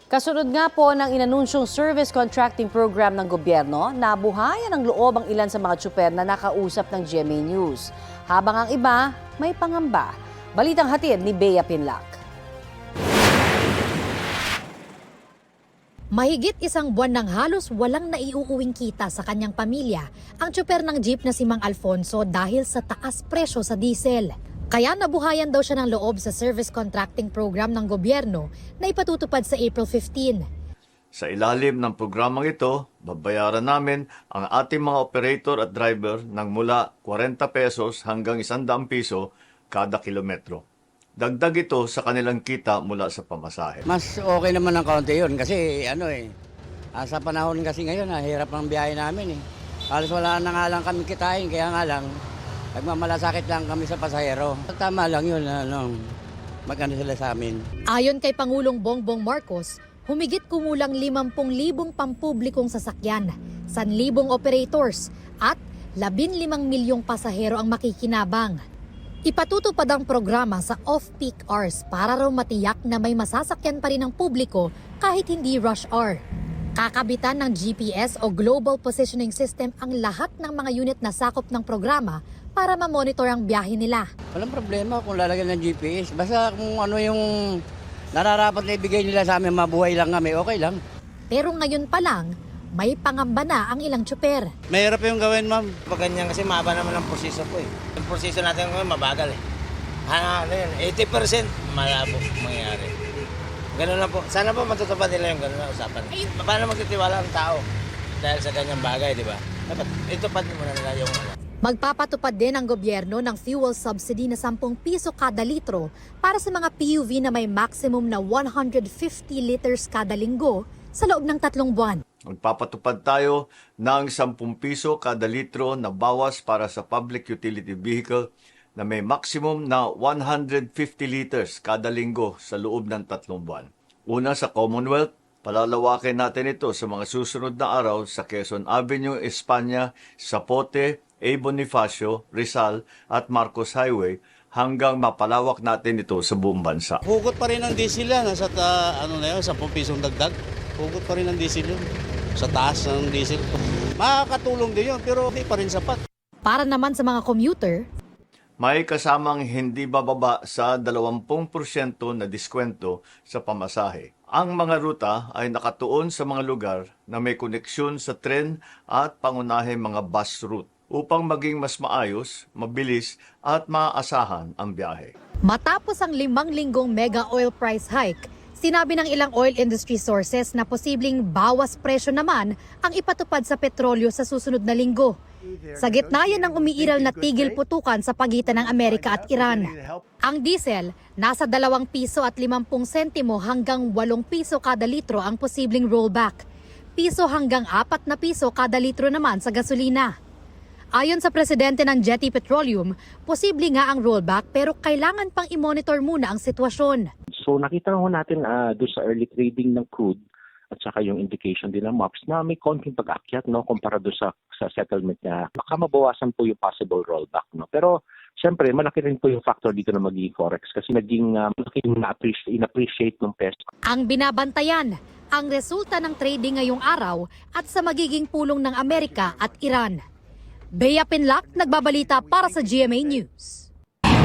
Kasunod nga po ng inanunsyong service contracting program ng gobyerno, nabuhayan ng loob ang ilan sa mga tsuper na nakausap ng GMA News. Habang ang iba, may pangamba. Balitang hatid ni Bea Pinlac. Mahigit isang buwan nang halos walang naiuuwing kita sa kanyang pamilya ang tsuper ng jeep na si Mang Alfonso dahil sa taas presyo sa diesel. Kaya nabuhayan daw siya ng loob sa service contracting program ng gobyerno na ipatutupad sa April 15. Sa ilalim ng programang ito, babayaran namin ang ating mga operator at driver ng mula 40 pesos hanggang 100 piso kada kilometro. Dagdag ito sa kanilang kita mula sa pamasahe. Mas okay naman ng kaunti yun kasi sa panahon kasi ngayon, hirap ang biyahe namin eh. Halos wala na nga lang kami kitain, kaya nga lang, nagmamalasakit lang kami sa pasahero. Tama lang yun, magkano sila sa amin. Ayon kay Pangulong Bongbong Marcos, humigit kumulang 50,000 pampublikong sasakyan, 1,000 operators at 15 milyong pasahero ang makikinabang. Ipatutupad ang programa sa off-peak hours para raw matiyak na may masasakyan pa rin ang publiko kahit hindi rush hour. Kakabitan ng GPS o Global Positioning System ang lahat ng mga unit na sakop ng programa para ma-monitor ang biyahe nila. Walang problema kung lalagyan ng GPS. Basta kung ano yung nararapat na ibigay nila sa amin, mabuhay lang kami, okay lang. Pero ngayon pa lang, may pangamba na ang ilang tsuper. Mahirap yung gawin, ma'am. Pag ganyan kasi mahaba naman ang proseso ko eh. Yung proseso natin ngayon mabagal eh. Ano yun, 80% malabo mangyayari. Ganun lang po. Sana po matutupad nila yung ganun na usapan. Paano magtitiwala ang tao dahil sa ganyang bagay, di ba? Dapat itupad muna nila yung Magpapatupad din ang gobyerno ng fuel subsidy na 10 piso kada litro para sa mga PUV na may maximum na 150 liters kada linggo sa loob ng 3 buwan. Magpapatupad tayo ng 10 piso kada litro na bawas para sa public utility vehicle na may maximum na 150 liters kada linggo sa loob ng 3 buwan. Una sa Commonwealth, palalawakin natin ito sa mga susunod na araw sa Quezon Avenue, Espanya, Zapote, A. Bonifacio, Rizal at Marcos Highway hanggang mapalawak natin ito sa buong bansa. Hugot pa rin ang diesel yan. Nasa 10 pisong dagdag. Hugot pa rin ang diesel yun. Sa taas ng diesel. Makakatulong din yun pero hindi pa rin sapat. Para naman sa mga commuter, May kasamang hindi bababa sa 20% na diskwento sa pamasahe. Ang mga ruta ay nakatuon sa mga lugar na may koneksyon sa tren at pangunahing mga bus route upang maging mas maayos, mabilis at maaasahan ang biyahe. matapos ang 5 linggong mega oil price hike, sinabi ng ilang oil industry sources na posibleng bawas presyo naman ang ipatupad sa petrolyo sa susunod na linggo. Sa gitna yan ng umiiral na tigil putukan sa pagitan ng Amerika at Iran. Ang diesel, nasa 2 piso at 50 sentimo hanggang 8 piso kada litro ang posibleng rollback. Piso hanggang 4 na piso kada litro naman sa gasolina. Ayon sa presidente ng Jetty Petroleum, posible nga ang rollback pero kailangan pang i-monitor muna ang sitwasyon. So nakita ho natin doon sa early trading ng crude at saka yung indication din ng MOPS na may konting pag-akyat kumpara doon sa settlement niya. Baka mabawasan po yung possible rollback. Pero siyempre malaki rin po yung factor dito na magiging forex kasi naging malaki yung in-appreciate ng peso. Ang binabantayan, ang resulta ng trading ngayong araw at sa magiging pulong ng Amerika at Iran. Bea Pinlac, nagbabalita para sa GMA News.